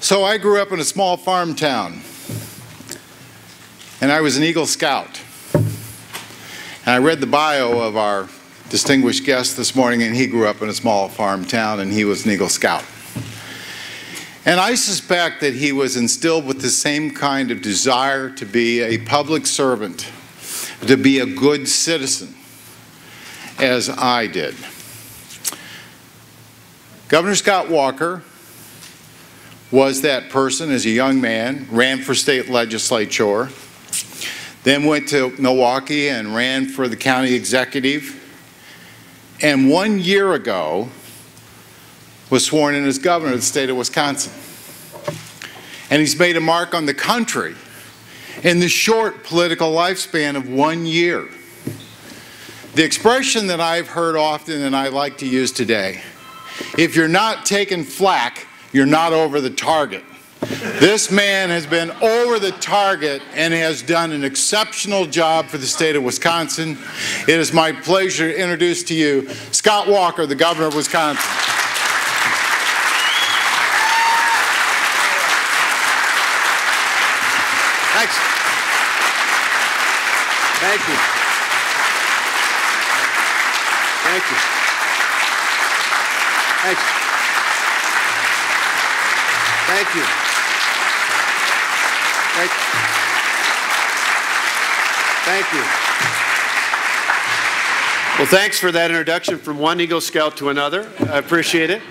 So I grew up in a small farm town, and I was an Eagle Scout. And I read the bio of our distinguished guest this morning, and he grew up in a small farm town, and he was an Eagle Scout. And I suspect that he was instilled with the same kind of desire to be a public servant, to be a good citizen, as I did. Governor Scott Walker was that person as a young man, ran for state legislature, then went to Milwaukee and ran for the county executive, and 1 year ago was sworn in as governor of the state of Wisconsin. And he's made a mark on the country in the short political lifespan of 1 year. The expression that I've heard often and I like to use today, if you're not taking flack, you're not over the target. This man has been over the target and has done an exceptional job for the state of Wisconsin. It is my pleasure to introduce to you Scott Walker, the governor of Wisconsin. Thanks. Thank you. Thank you. Thanks. Thank you. Thank you. Thank you. Well, thanks for that introduction from one Eagle Scout to another. I appreciate it.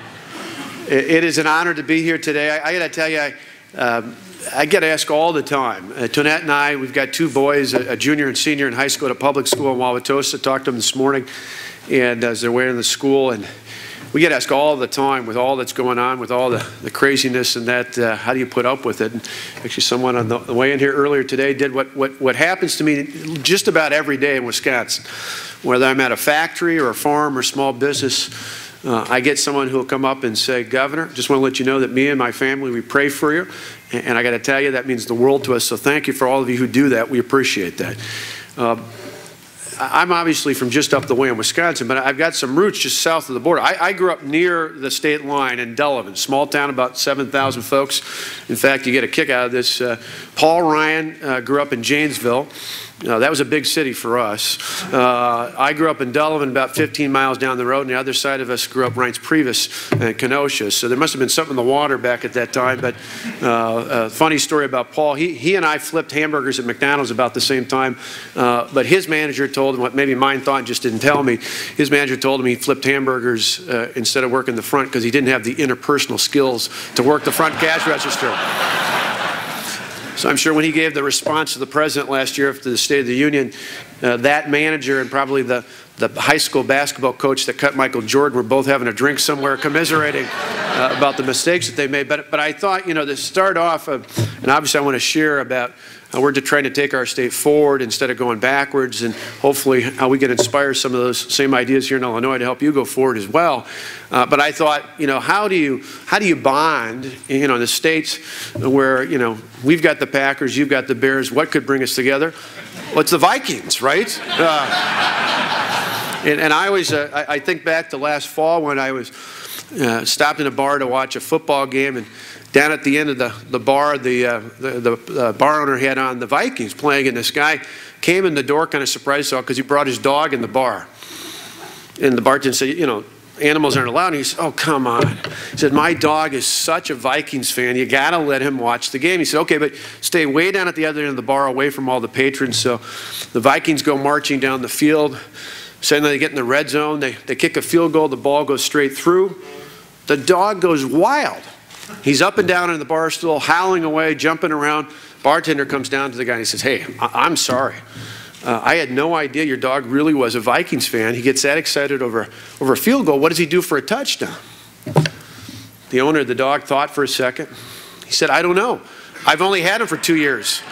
It is an honor to be here today. I got to tell you, I get asked all the time. Tonette and I, we've got two boys, a junior and senior in high school at a public school in Wauwatosa. Talked to them this morning, and as they're way in the school, and we get asked all the time with all that's going on, with all the craziness and that, how do you put up with it? And actually, someone on the way in here earlier today did what happens to me just about every day in Wisconsin. Whether I'm at a factory or a farm or small business, I get someone who will come up and say, Governor, just want to let you know that me and my family, we pray for you. And I got to tell you, that means the world to us. So thank you for all of you who do that. We appreciate that. I'm obviously from just up the way in Wisconsin, but I've got some roots just south of the border. I grew up near the state line in Delavan, small town, about 7,000 folks. In fact, you get a kick out of this. Paul Ryan grew up in Janesville. That was a big city for us. I grew up in Delavan, about 15 miles down the road, and the other side of us grew up Reince Priebus and Kenosha. So there must have been something in the water back at that time. But a funny story about Paul, he and I flipped hamburgers at McDonald's about the same time. But his manager told him what maybe mine thought and just didn't tell me. His manager told him he flipped hamburgers instead of working the front because he didn't have the interpersonal skills to work the front cash register. So I'm sure when he gave the response to the president last year after the State of the Union, that manager and probably the high school basketball coach that cut Michael Jordan were both having a drink somewhere commiserating about the mistakes that they made. But I thought, to start off, and obviously I want to share about how we're just trying to take our state forward instead of going backwards, and hopefully how we can inspire some of those same ideas here in Illinois to help you go forward as well. But I thought, how do you bond, in the states where, we've got the Packers, you've got the Bears, what could bring us together? Well, it's the Vikings, right? And I always, I think back to last fall when I was stopped in a bar to watch a football game, and down at the end of the bar, the bar owner had on the Vikings playing, and this guy came in the door kind of surprised because he brought his dog in the bar. And the bartender said, animals aren't allowed. And he said, oh, come on. He said, my dog is such a Vikings fan. You got to let him watch the game. He said, okay, but stay way down at the other end of the bar away from all the patrons. So the Vikings go marching down the field. Suddenly they get in the red zone. They kick a field goal. The ball goes straight through. The dog goes wild. He's up and down in the bar stool, howling away, jumping around. Bartender comes down to the guy and he says, hey, I'm sorry. I had no idea your dog really was a Vikings fan. He gets that excited over a field goal. What does he do for a touchdown? The owner of the dog thought for a second. He said, I don't know. I've only had him for 2 years.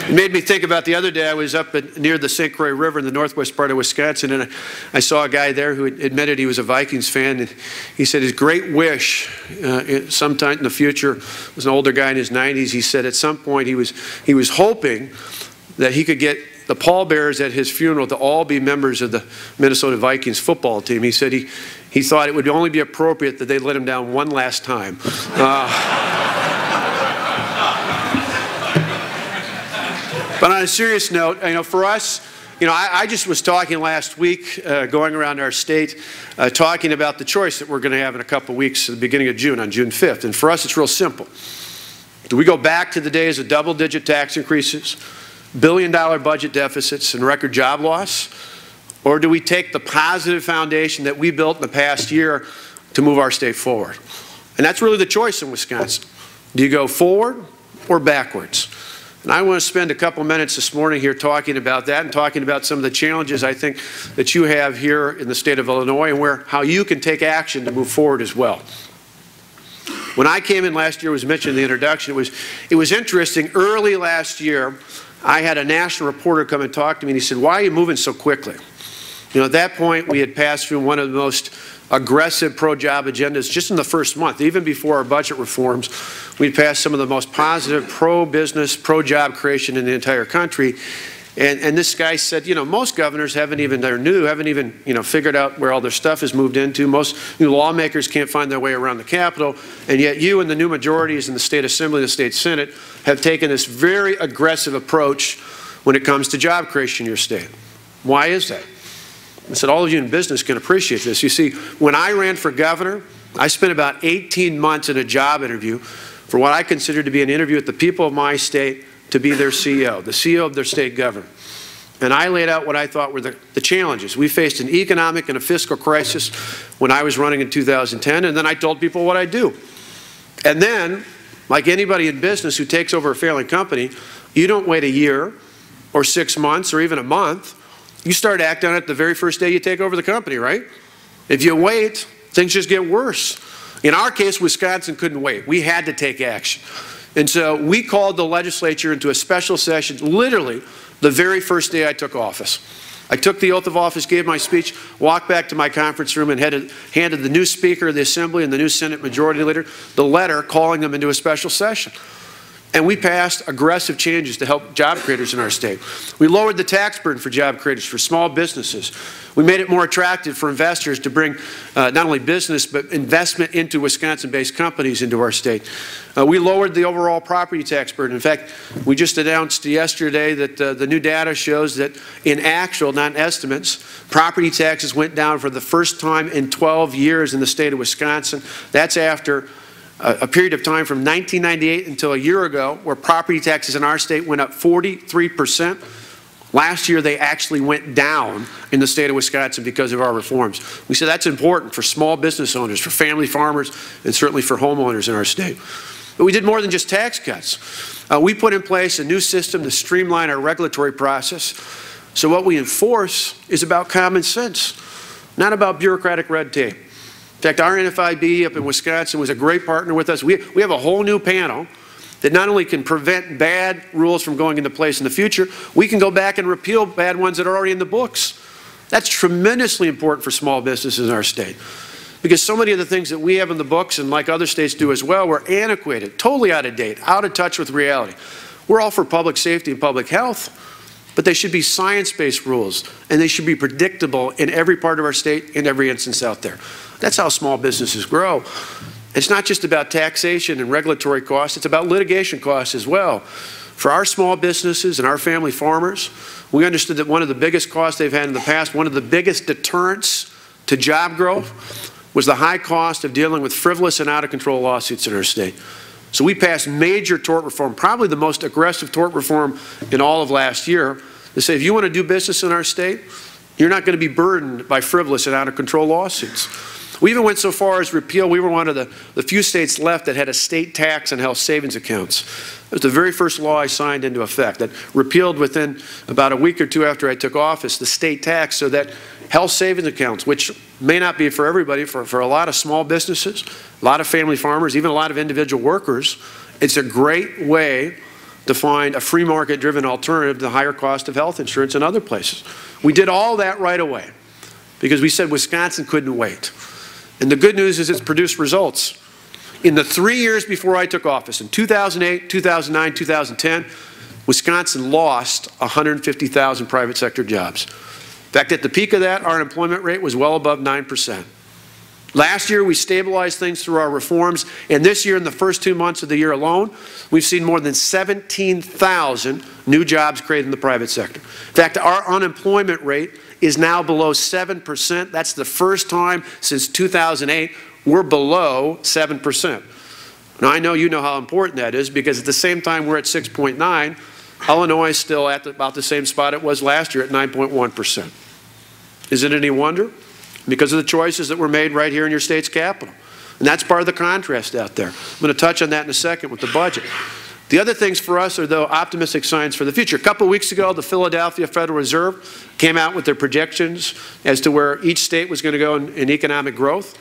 It made me think about the other day. I was up near the St. Croix River in the northwest part of Wisconsin, and I saw a guy there who admitted he was a Vikings fan. And he said his great wish sometime in the future, was an older guy in his 90s, he said at some point he was hoping that he could get the pallbearers at his funeral to all be members of the Minnesota Vikings football team. He said he thought it would only be appropriate that they let him down one last time. But on a serious note, for us, I just was talking last week, going around our state, talking about the choice that we're going to have in a couple weeks at the beginning of June, on June 5th. And for us, it's real simple. Do we go back to the days of double-digit tax increases, billion-dollar budget deficits, and record job loss? Or do we take the positive foundation that we built in the past year to move our state forward? And that's really the choice in Wisconsin. Do you go forward or backwards? And I want to spend a couple minutes this morning here talking about that and talking about some of the challenges I think that you have here in the state of Illinois and how you can take action to move forward as well. When I came in last year, was mentioned in the introduction, it was interesting. Early last year, I had a national reporter come and talk to me, and he said, "Why are you moving so quickly?" At that point, we had passed through one of the most aggressive pro-job agendas just in the first month. Even before our budget reforms, we'd passed some of the most positive pro-business, pro-job creation in the entire country. And this guy said, most governors haven't even figured out where all their stuff is moved into. Most new lawmakers can't find their way around the Capitol. And yet you and the new majorities in the State Assembly and the State Senate have taken this very aggressive approach when it comes to job creation in your state. Why is that? I said, all of you in business can appreciate this. You see, when I ran for governor, I spent about 18 months in a job interview for what I considered to be an interview with the people of my state to be their CEO, the CEO of their state government. And I laid out what I thought were the challenges. We faced an economic and a fiscal crisis when I was running in 2010, and then I told people what I do. And then, like anybody in business who takes over a failing company, you don't wait a year or 6 months or even a month. You start acting on it the very first day you take over the company, right? If you wait, things just get worse. In our case, Wisconsin couldn't wait. We had to take action. And so we called the legislature into a special session literally the very first day I took office. I took the oath of office, gave my speech, walked back to my conference room and handed the new Speaker of the Assembly and the new Senate Majority Leader the letter calling them into a special session. And we passed aggressive changes to help job creators in our state. We lowered the tax burden for job creators, for small businesses. We made it more attractive for investors to bring not only business but investment into Wisconsin-based companies into our state. We lowered the overall property tax burden. In fact, we just announced yesterday that the new data shows that in actual, not in estimates, property taxes went down for the first time in 12 years in the state of Wisconsin. That's after a period of time from 1998 until a year ago where property taxes in our state went up 43%. Last year they actually went down in the state of Wisconsin because of our reforms. We said that's important for small business owners, for family farmers, and certainly for homeowners in our state. But we did more than just tax cuts. We put in place a new system to streamline our regulatory process. So what we enforce is about common sense, not about bureaucratic red tape. In fact, our NFIB up in Wisconsin was a great partner with us. We have a whole new panel that not only can prevent bad rules from going into place in the future, we can go back and repeal bad ones that are already in the books. That's tremendously important for small businesses in our state. Because so many of the things that we have in the books, and like other states do as well, were antiquated, totally out of date, out of touch with reality. We're all for public safety and public health, but they should be science-based rules, and they should be predictable in every part of our state, in every instance out there. That's how small businesses grow. It's not just about taxation and regulatory costs, it's about litigation costs as well. For our small businesses and our family farmers, we understood that one of the biggest costs they've had in the past, one of the biggest deterrents to job growth, was the high cost of dealing with frivolous and out-of-control lawsuits in our state. So we passed major tort reform, probably the most aggressive tort reform in all of last year, to say if you want to do business in our state, you're not going to be burdened by frivolous and out-of-control lawsuits. We even went so far as repeal. We were one of the few states left that had a state tax on health savings accounts. It was the very first law I signed into effect that repealed within about a week or two after I took office the state tax so that health savings accounts, which may not be for everybody, for a lot of small businesses, a lot of family farmers, even a lot of individual workers, it's a great way to find a free market-driven alternative to the higher cost of health insurance in other places. We did all that right away because we said Wisconsin couldn't wait. And the good news is it's produced results. In the 3 years before I took office, in 2008, 2009, 2010, Wisconsin lost 150,000 private sector jobs. In fact, at the peak of that, our unemployment rate was well above 9%. Last year, we stabilized things through our reforms, and this year, in the first 2 months of the year alone, we've seen more than 17,000 new jobs created in the private sector. In fact, our unemployment rate is now below 7%. That's the first time since 2008 we're below 7%. Now, I know you know how important that is, because at the same time we're at 6.9, Illinois is still at about the same spot it was last year at 9.1%. Is it any wonder? Because of the choices that were made right here in your state's capital. And that's part of the contrast out there. I'm going to touch on that in a second with the budget. The other things for us are, though, optimistic signs for the future. A couple of weeks ago, the Philadelphia Federal Reserve came out with their projections as to where each state was going to go in economic growth.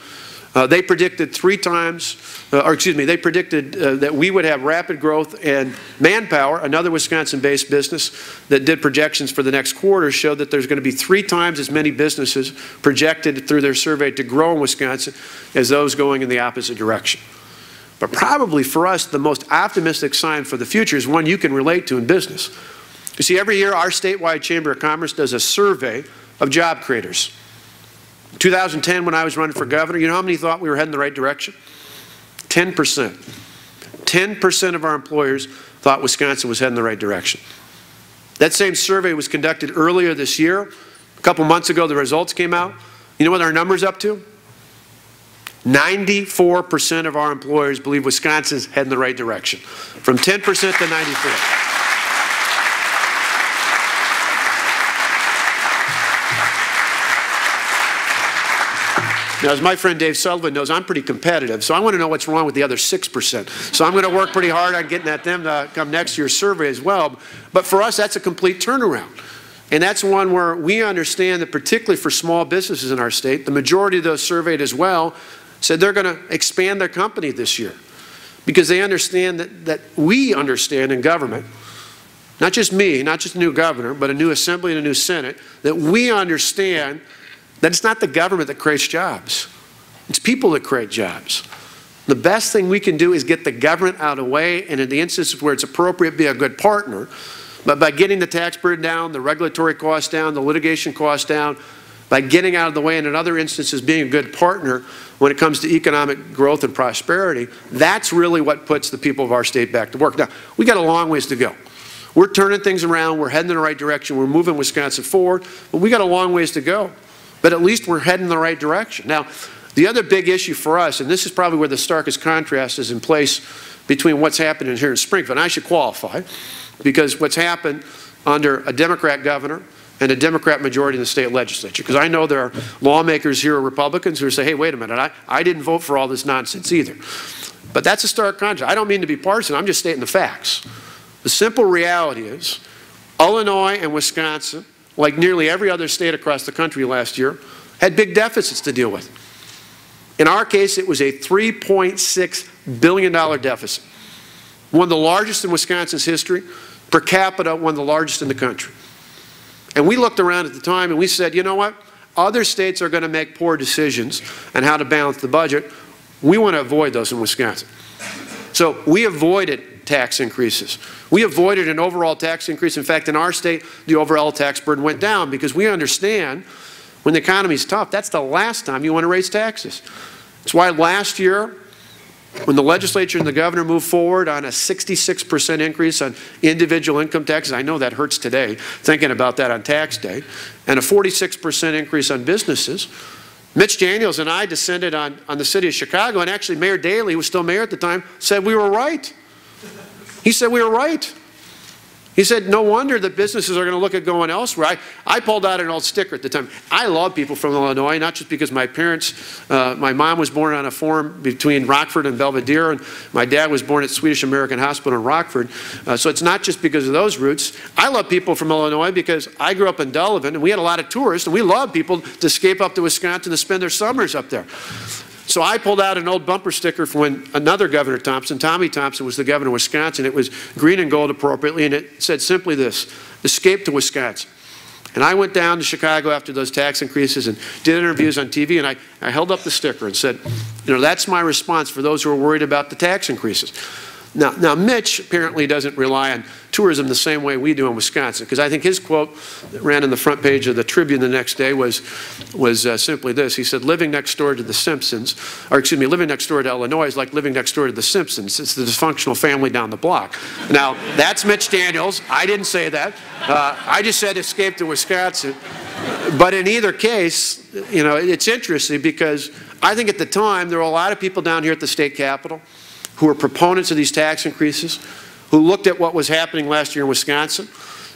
They predicted that we would have rapid growth, and Manpower, another Wisconsin-based business that did projections for the next quarter, showed that there's going to be 3 times as many businesses projected through their survey to grow in Wisconsin as those going in the opposite direction. But probably for us, the most optimistic sign for the future is one you can relate to in business. You see, every year our statewide Chamber of Commerce does a survey of job creators. 2010, when I was running for governor, you know how many thought we were heading the right direction? 10%. 10% of our employers thought Wisconsin was heading the right direction. That same survey was conducted earlier this year. A couple months ago, the results came out. You know what our number's up to? 94% of our employers believe Wisconsin's heading the right direction. From 10% to 94%. Now, as my friend Dave Sullivan knows, I'm pretty competitive, so I want to know what's wrong with the other 6%. So I'm going to work pretty hard on getting at them to come next year's survey as well. But for us, that's a complete turnaround. And that's one where we understand that, particularly for small businesses in our state, the majority of those surveyed as well said they're going to expand their company this year, because they understand that we understand in government, not just me, not just a new governor, but a new assembly and a new Senate, that we understand that it's not the government that creates jobs. It's people that create jobs. The best thing we can do is get the government out of the way, and in the instances where it's appropriate, be a good partner. But by getting the tax burden down, the regulatory costs down, the litigation costs down, by getting out of the way, and in other instances being a good partner when it comes to economic growth and prosperity, that's really what puts the people of our state back to work. Now, we got a long ways to go. We're turning things around. We're heading in the right direction. We're moving Wisconsin forward, but we got a long ways to go. But at least we're heading in the right direction. Now, the other big issue for us, and this is probably where the starkest contrast is in place between what's happening here in Springfield, and I should qualify, because what's happened under a Democrat governor and a Democrat majority in the state legislature, because I know there are lawmakers here, Republicans, who say, hey, wait a minute, I didn't vote for all this nonsense either. But that's a stark contrast. I don't mean to be partisan, I'm just stating the facts. The simple reality is Illinois and Wisconsin, like nearly every other state across the country last year, had big deficits to deal with. In our case, it was a $3.6 billion deficit. One of the largest in Wisconsin's history, per capita, one of the largest in the country. And we looked around at the time and we said, you know what? Other states are going to make poor decisions on how to balance the budget. We want to avoid those in Wisconsin. So we avoided tax increases. We avoided an overall tax increase. In fact, in our state, the overall tax burden went down, because we understand when the economy's tough, that's the last time you want to raise taxes. That's why last year, when the legislature and the governor moved forward on a 66% increase on individual income taxes, I know that hurts today, thinking about that on tax day, and a 46% increase on businesses, Mitch Daniels and I descended on the city of Chicago, and actually Mayor Daley, who was still mayor at the time, said we were right. He said we were right. He said no wonder that businesses are going to look at going elsewhere. I pulled out an old sticker at the time. I love people from Illinois, not just because my parents, my mom was born on a farm between Rockford and Belvedere, and my dad was born at Swedish American Hospital in Rockford. So it's not just because of those roots. I love people from Illinois because I grew up in Delavan, and we had a lot of tourists, and we love people to escape up to Wisconsin to spend their summers up there. So I pulled out an old bumper sticker from when another Governor Thompson, Tommy Thompson, was the governor of Wisconsin. It was green and gold appropriately, and it said simply this: escape to Wisconsin. And I went down to Chicago after those tax increases and did interviews on TV, and I held up the sticker and said, you know, that's my response for those who are worried about the tax increases. Now Mitch apparently doesn't rely on tourism the same way we do in Wisconsin, because I think his quote that ran on the front page of the Tribune the next day was simply this. He said, living next door to the Simpsons, or excuse me, living next door to Illinois is like living next door to the Simpsons. It's the dysfunctional family down the block. Now, that's Mitch Daniels. I didn't say that. I just said escape to Wisconsin. But in either case, you know, it's interesting because I think at the time there were a lot of people down here at the state capitol who were proponents of these tax increases, who looked at what was happening last year in Wisconsin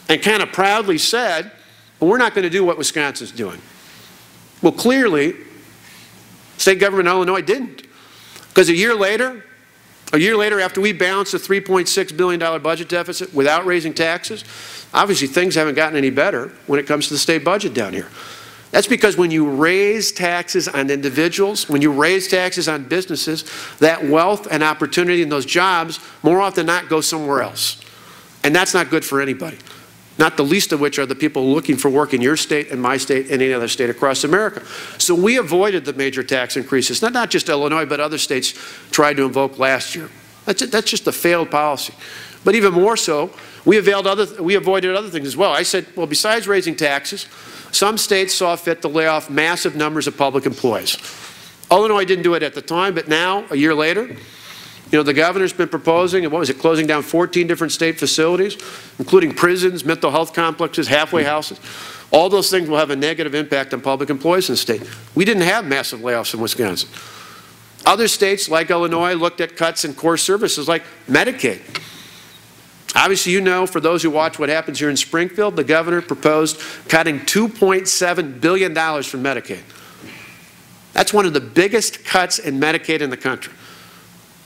and kind of proudly said, well, we're not going to do what Wisconsin's doing. Well, clearly, state government in Illinois didn't. Because a year later after we balanced a $3.6 billion budget deficit without raising taxes, obviously things haven't gotten any better when it comes to the state budget down here. That's because when you raise taxes on individuals, when you raise taxes on businesses, that wealth and opportunity and those jobs more often than not go somewhere else. And that's not good for anybody. Not the least of which are the people looking for work in your state and my state and any other state across America. So we avoided the major tax increases. Not just Illinois, but other states tried to invoke last year. That's just a failed policy. But even more so, we avoided other things as well. I said, well, besides raising taxes, some states saw fit to lay off massive numbers of public employees. Illinois didn't do it at the time, but now, a year later, you know, the governor's been proposing, and what was it, closing down 14 different state facilities, including prisons, mental health complexes, halfway houses. All those things will have a negative impact on public employees in the state. We didn't have massive layoffs in Wisconsin. Other states, like Illinois, looked at cuts in core services like Medicaid. Obviously, you know, for those who watch what happens here in Springfield, the governor proposed cutting $2.7 billion from Medicaid. That's one of the biggest cuts in Medicaid in the country.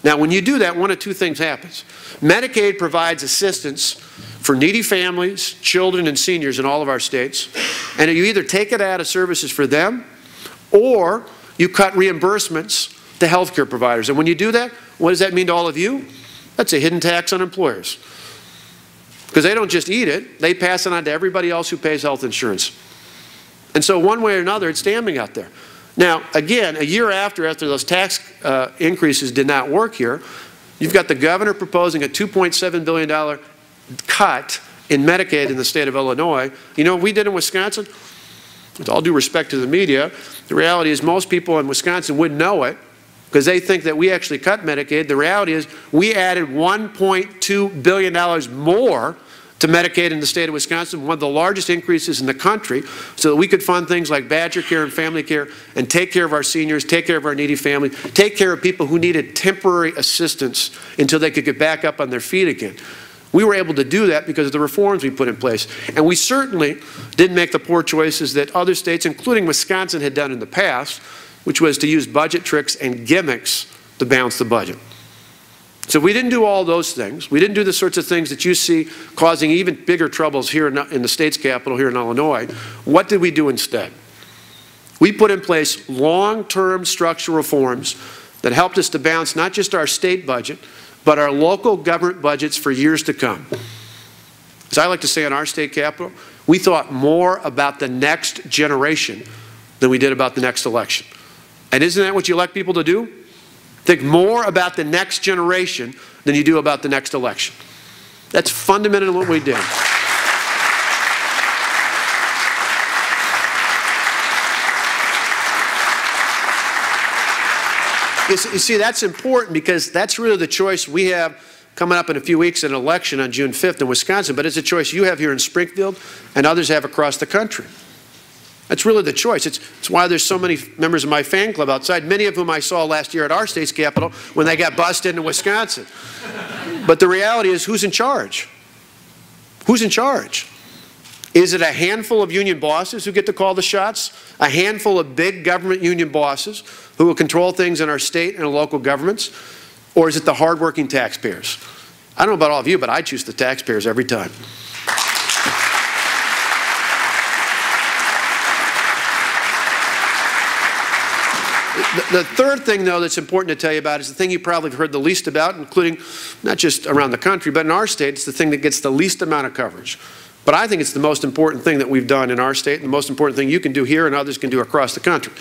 Now, when you do that, one of two things happens. Medicaid provides assistance for needy families, children, and seniors in all of our states. And you either take it out of services for them, or you cut reimbursements to health care providers. And when you do that, what does that mean to all of you? That's a hidden tax on employers. Because they don't just eat it, they pass it on to everybody else who pays health insurance. And so one way or another, it's damning out there. Now, again, a year after those tax increases did not work here, you've got the governor proposing a $2.7 billion cut in Medicaid in the state of Illinois. You know what we did in Wisconsin? With all due respect to the media, the reality is most people in Wisconsin wouldn't know it because they think that we actually cut Medicaid. The reality is we added $1.2 billion more to Medicaid in the state of Wisconsin, one of the largest increases in the country, so that we could fund things like Badger Care and family care and take care of our seniors, take care of our needy families, take care of people who needed temporary assistance until they could get back up on their feet again. We were able to do that because of the reforms we put in place. And we certainly didn't make the poor choices that other states, including Wisconsin, had done in the past, which was to use budget tricks and gimmicks to balance the budget. So we didn't do all those things. We didn't do the sorts of things that you see causing even bigger troubles here in the state's capital here in Illinois. What did we do instead? We put in place long-term structural reforms that helped us to balance not just our state budget, but our local government budgets for years to come. As I like to say in our state capital, we thought more about the next generation than we did about the next election. And isn't that what you elect people to do? Think more about the next generation than you do about the next election. That's fundamentally what we did. You see, that's important because that's really the choice we have coming up in a few weeks in an election on June 5th in Wisconsin, but it's a choice you have here in Springfield and others have across the country. That's really the choice. It's why there's so many members of my fan club outside, many of whom I saw last year at our state's capital when they got bussed into Wisconsin. But the reality is, who's in charge? Who's in charge? Is it a handful of union bosses who get to call the shots? A handful of big government union bosses who will control things in our state and local governments? Or is it the hardworking taxpayers? I don't know about all of you, but I choose the taxpayers every time. The third thing, though, that's important to tell you about is the thing you probably have heard the least about, including not just around the country, but in our state, it's the thing that gets the least amount of coverage. But I think it's the most important thing that we've done in our state and the most important thing you can do here and others can do across the country.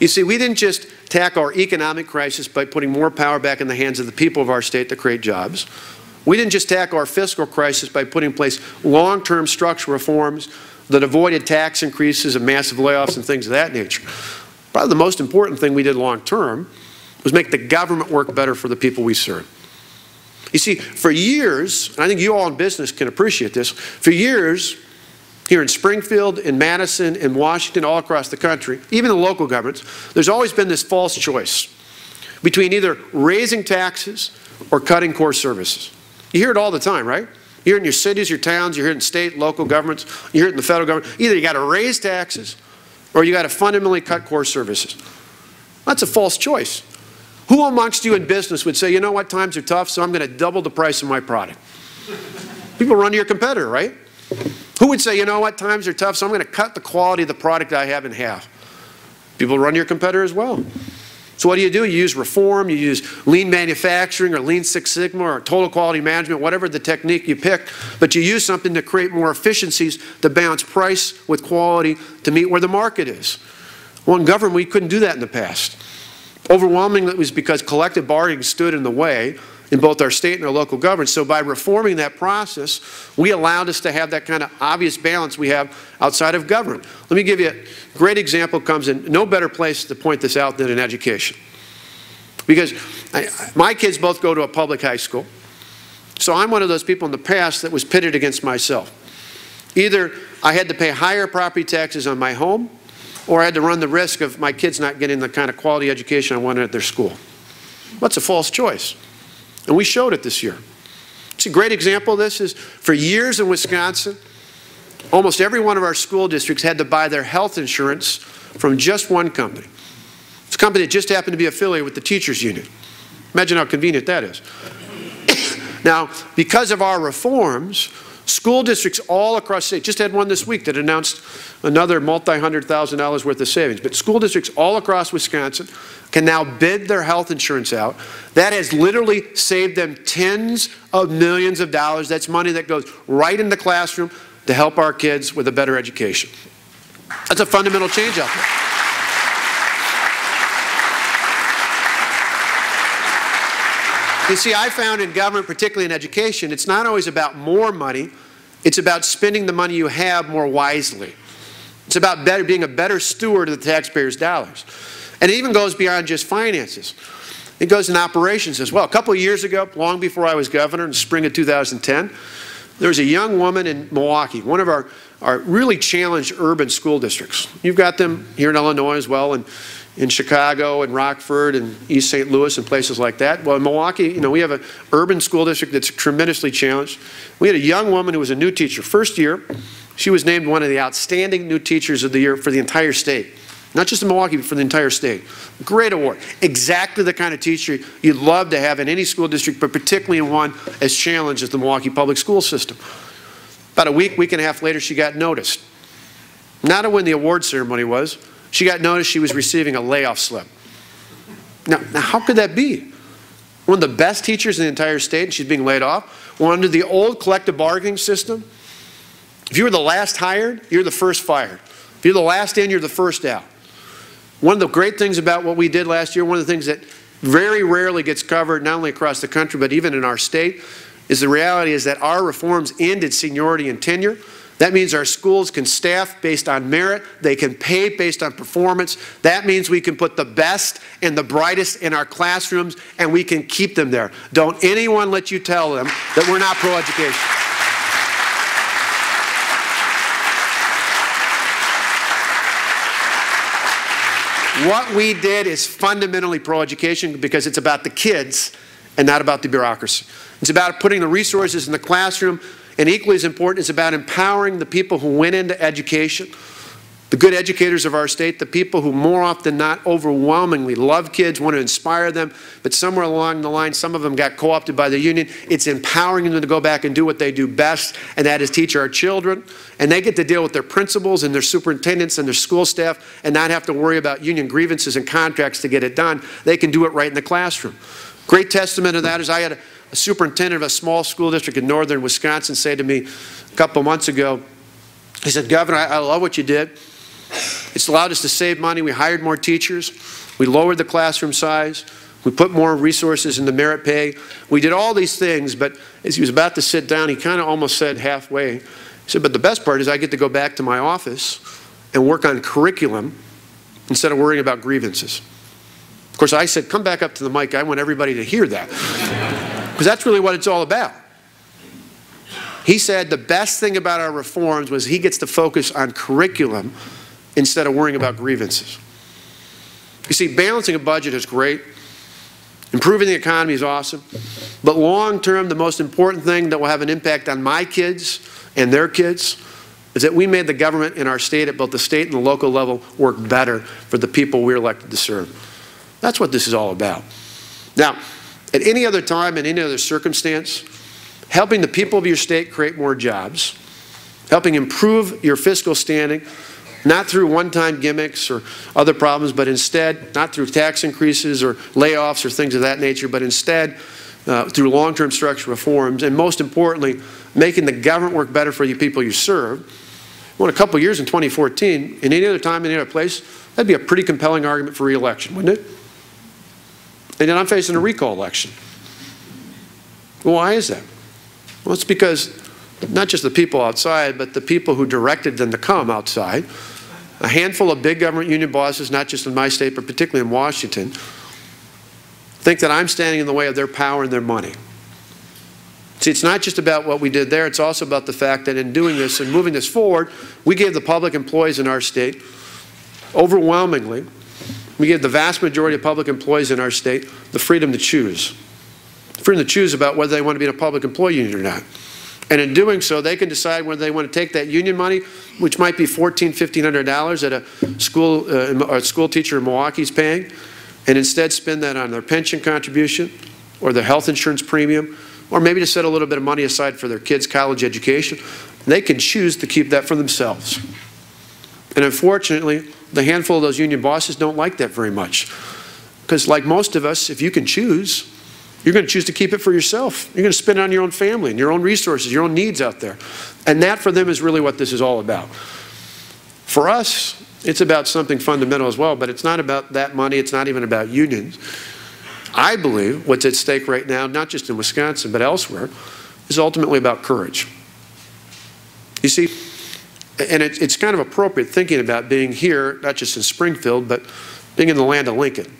You see, we didn't just tackle our economic crisis by putting more power back in the hands of the people of our state to create jobs. We didn't just tackle our fiscal crisis by putting in place long-term structural reforms that avoided tax increases and massive layoffs and things of that nature. Probably the most important thing we did long-term was make the government work better for the people we serve. You see, for years, and I think you all in business can appreciate this, for years, here in Springfield, in Madison, in Washington, all across the country, even the local governments, there's always been this false choice between either raising taxes or cutting core services. You hear it all the time, right? You hear it in your cities, your towns, you hear it in state, local governments, you hear it in the federal government. Either you got to raise taxes or you got to fundamentally cut core services. That's a false choice. Who amongst you in business would say, you know what, times are tough, so I'm going to double the price of my product? People run to your competitor, right? Who would say, you know what, times are tough, so I'm going to cut the quality of the product I have in half? People run to your competitor as well. So what do? You use reform, you use lean manufacturing or lean Six Sigma or total quality management, whatever the technique you pick, but you use something to create more efficiencies to balance price with quality to meet where the market is. Well, in government, we couldn't do that in the past. Overwhelmingly, it was because collective bargaining stood in the way in both our state and our local government. So by reforming that process, we allowed us to have that kind of obvious balance we have outside of government. Let me give you a great example. Comes in no better place to point this out than in education. Because my kids both go to a public high school. So I'm one of those people in the past that was pitted against myself. Either I had to pay higher property taxes on my home, or I had to run the risk of my kids not getting the kind of quality education I wanted at their school. What's a false choice? And we showed it this year. It's a great example of this is for years in Wisconsin, almost every one of our school districts had to buy their health insurance from just one company. It's a company that just happened to be affiliated with the teachers union. Imagine how convenient that is. Now, because of our reforms, school districts all across the state, just had one this week that announced another multi-$100,000 worth of savings, but school districts all across Wisconsin can now bid their health insurance out. That has literally saved them tens of millions of dollars. That's money that goes right in the classroom to help our kids with a better education. That's a fundamental change out there. You see, I found in government, particularly in education, it's not always about more money. It's about spending the money you have more wisely. It's about being a better steward of the taxpayers' dollars. And it even goes beyond just finances. It goes in operations as well. A couple of years ago, long before I was governor, in the spring of 2010, there was a young woman in Milwaukee, one of our really challenged urban school districts. You've got them here in Illinois as well, and in Chicago and Rockford and East St. Louis and places like that. Well, in Milwaukee, you know, we have an urban school district that's tremendously challenged. We had a young woman who was a new teacher. First year, she was named one of the outstanding new teachers of the year for the entire state. Not just in Milwaukee, but for the entire state. Great award. Exactly the kind of teacher you'd love to have in any school district, but particularly in one as challenged as the Milwaukee public school system. About a week and a half later, she got noticed. Not when the award ceremony was. She got noticed she was receiving a layoff slip. Now how could that be? One of the best teachers in the entire state, and she's being laid off. Well, under the old collective bargaining system, if you were the last hired, you're the first fired. If you're the last in, you're the first out. One of the great things about what we did last year, one of the things that very rarely gets covered, not only across the country, but even in our state, is the reality is that our reforms ended seniority and tenure. That means our schools can staff based on merit. They can pay based on performance. That means we can put the best and the brightest in our classrooms, and we can keep them there. Don't anyone let you tell them that we're not pro-education. What we did is fundamentally pro-education because it's about the kids and not about the bureaucracy. It's about putting the resources in the classroom. And equally as important, it's about empowering the people who went into education, the good educators of our state, the people who more often than not overwhelmingly love kids, want to inspire them, but somewhere along the line, some of them got co-opted by the union. It's empowering them to go back and do what they do best, and that is teach our children. And they get to deal with their principals and their superintendents and their school staff and not have to worry about union grievances and contracts to get it done. They can do it right in the classroom. Great testament of that is I had a superintendent of a small school district in northern Wisconsin say to me a couple months ago, he said, Governor, I love what you did. It's allowed us to save money. We hired more teachers. We lowered the classroom size. We put more resources into merit pay. We did all these things, but as he was about to sit down, he kind of almost said halfway, he said, but the best part is I get to go back to my office and work on curriculum instead of worrying about grievances. Of course, I said, come back up to the mic. I want everybody to hear that. Because that's really what it's all about. He said the best thing about our reforms was he gets to focus on curriculum instead of worrying about grievances. You see, balancing a budget is great. Improving the economy is awesome. But long term, the most important thing that will have an impact on my kids and their kids is that we made the government in our state at both the state and the local level work better for the people we're elected to serve. That's what this is all about. Now, at any other time, in any other circumstance, helping the people of your state create more jobs, helping improve your fiscal standing, not through one-time gimmicks or other problems, but instead, not through tax increases or layoffs or things of that nature, but instead through long-term structural reforms, and most importantly, making the government work better for the people you serve. Well, in a couple of years in 2014, in any other time, in any other place, that'd be a pretty compelling argument for re-election, wouldn't it? And then I'm facing a recall election. Well, why is that? Well, it's because not just the people outside, but the people who directed them to come outside, a handful of big government union bosses, not just in my state, but particularly in Washington, think that I'm standing in the way of their power and their money. See, it's not just about what we did there, it's also about the fact that in doing this and moving this forward, we gave the public employees in our state, overwhelmingly, we gave the vast majority of public employees in our state the freedom to choose. Freedom to choose about whether they want to be in a public employee union or not. And in doing so, they can decide whether they want to take that union money, which might be $1,400, $1,500 that a school teacher in Milwaukee is paying, and instead spend that on their pension contribution or their health insurance premium, or maybe to set a little bit of money aside for their kids' college education. They can choose to keep that for themselves. And unfortunately, the handful of those union bosses don't like that very much. Because like most of us, if you can choose, you're going to choose to keep it for yourself. You're going to spend it on your own family and your own resources, your own needs out there. And that for them is really what this is all about. For us, it's about something fundamental as well, but it's not about that money. It's not even about unions. I believe what's at stake right now, not just in Wisconsin, but elsewhere, is ultimately about courage. You see, and it's kind of appropriate thinking about being here, not just in Springfield, but being in the land of Lincoln.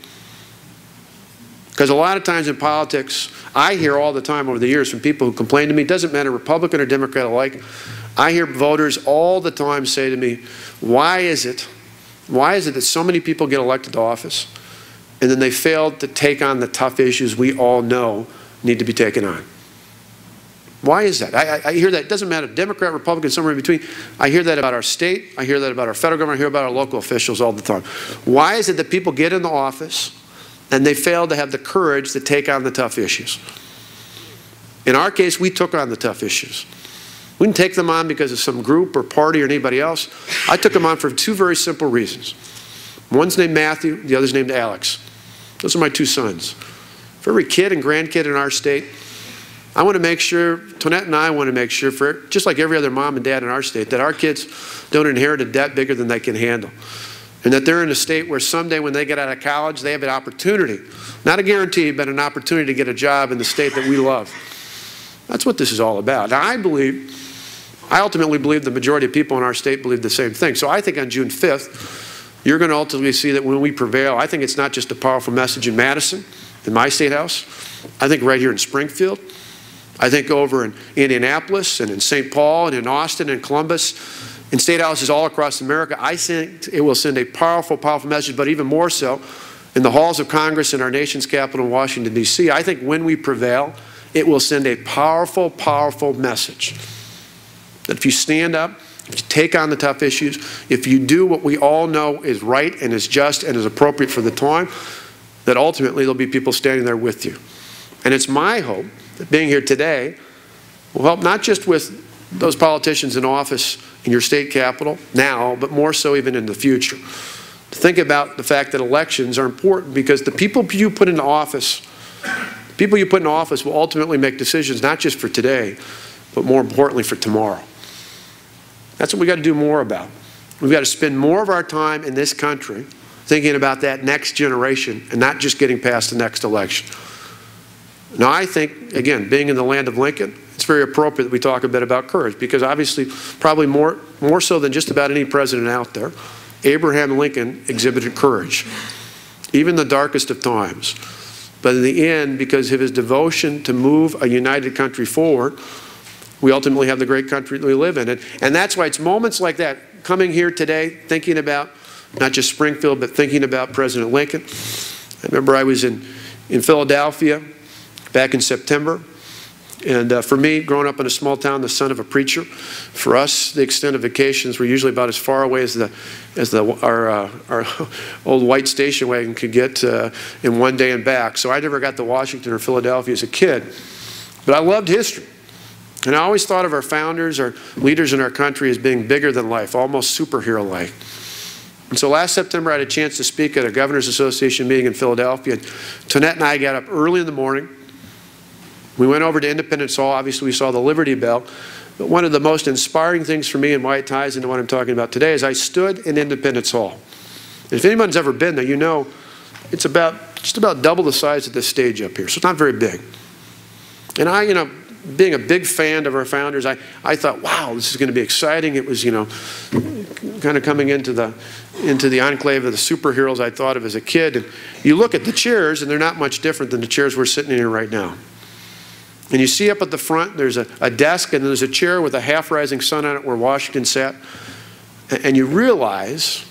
Because a lot of times in politics, I hear all the time over the years from people who complain to me, it doesn't matter Republican or Democrat alike, I hear voters all the time say to me, why is it that so many people get elected to office and then they fail to take on the tough issues we all know need to be taken on? Why is that? I hear that. It doesn't matter, Democrat, Republican, somewhere in between. I hear that about our state. I hear that about our federal government. I hear about our local officials all the time. Why is it that people get into office and they fail to have the courage to take on the tough issues? In our case, we took on the tough issues. We didn't take them on because of some group or party or anybody else. I took them on for two very simple reasons. One's named Matthew, the other's named Alex. Those are my two sons. For every kid and grandkid in our state, I want to make sure, Tonette and I want to make sure, for just like every other mom and dad in our state, that our kids don't inherit a debt bigger than they can handle. And that they're in a state where someday when they get out of college, they have an opportunity, not a guarantee, but an opportunity to get a job in the state that we love. That's what this is all about. Now, I ultimately believe the majority of people in our state believe the same thing. So I think on June 5th, you're going to ultimately see that when we prevail, I think it's not just a powerful message in Madison, in my state house. I think right here in Springfield. I think over in Indianapolis and in St. Paul and in Austin and Columbus, in state houses all across America, I think it will send a powerful, powerful message, but even more so in the halls of Congress in our nation's capital in Washington, D.C. I think when we prevail, it will send a powerful, powerful message that if you stand up, if you take on the tough issues, if you do what we all know is right and is just and is appropriate for the time, that ultimately there'll be people standing there with you. And it's my hope that being here today will help not just with those politicians in office in your state capital now, but more so even in the future. To think about the fact that elections are important because the people you put into office, will ultimately make decisions not just for today, but more importantly for tomorrow. That's what we got to do more about. We've got to spend more of our time in this country thinking about that next generation and not just getting past the next election. Now, I think, again, being in the land of Lincoln, it's very appropriate that we talk a bit about courage, because obviously, probably more so than just about any president out there, Abraham Lincoln exhibited courage, even in the darkest of times. But in the end, because of his devotion to move a united country forward, we ultimately have the great country that we live in. And that's why it's moments like that, coming here today, thinking about not just Springfield, but thinking about President Lincoln. I remember I was in Philadelphia back in September. And for me, growing up in a small town, the son of a preacher, for us, the extent of vacations were usually about as far away as our old white station wagon could get in one day and back. So I never got to Washington or Philadelphia as a kid. But I loved history. And I always thought of our founders, our leaders in our country, as being bigger than life, almost superhero-like. And so last September, I had a chance to speak at a Governors Association meeting in Philadelphia. Tonette and I got up early in the morning. We went over to Independence Hall. Obviously, we saw the Liberty Bell. But one of the most inspiring things for me, and why it ties into what I'm talking about today, is I stood in Independence Hall. And if anyone's ever been there, you know it's just about double the size of this stage up here. So it's not very big. And I, being a big fan of our founders, I thought, wow, this is going to be exciting. It was, kind of coming into the enclave of the superheroes I thought of as a kid. And you look at the chairs, and they're not much different than the chairs we're sitting in here right now. And you see up at the front, there's a desk, and there's a chair with a half-rising sun on it where Washington sat. And you realize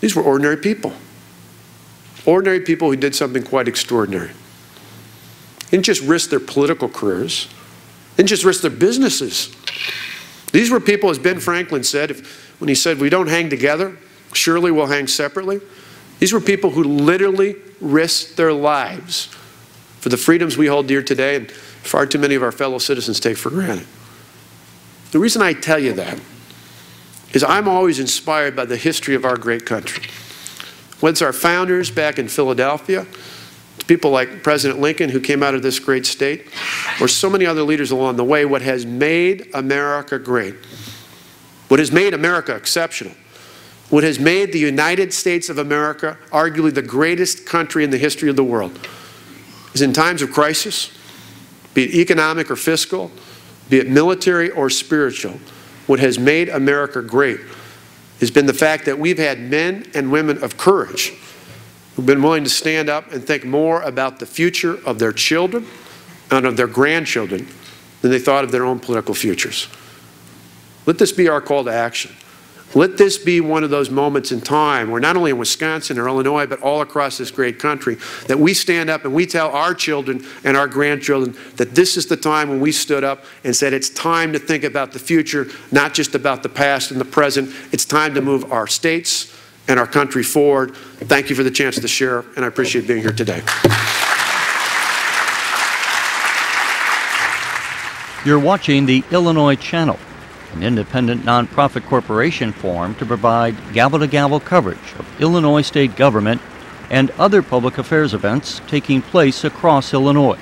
these were ordinary people. Ordinary people who did something quite extraordinary. Didn't just risk their political careers. Didn't just risk their businesses. These were people, as Ben Franklin said, when he said, "We don't hang together, surely we'll hang separately." These were people who literally risked their lives for the freedoms we hold dear today and far too many of our fellow citizens take for granted. The reason I tell you that is I'm always inspired by the history of our great country. Whether it's our founders back in Philadelphia, people like President Lincoln who came out of this great state, or so many other leaders along the way, what has made America great, what has made America exceptional, what has made the United States of America arguably the greatest country in the history of the world, is in times of crisis, be it economic or fiscal, be it military or spiritual, what has made America great has been the fact that we've had men and women of courage who've been willing to stand up and think more about the future of their children and of their grandchildren than they thought of their own political futures. Let this be our call to action. Let this be one of those moments in time where not only in Wisconsin or Illinois, but all across this great country, that we stand up and we tell our children and our grandchildren that this is the time when we stood up and said it's time to think about the future, not just about the past and the present. It's time to move our states and our country forward. Thank you for the chance to share, and I appreciate being here today. You're watching the Illinois Channel, an independent nonprofit corporation formed to provide gavel-to-gavel coverage of Illinois state government and other public affairs events taking place across Illinois.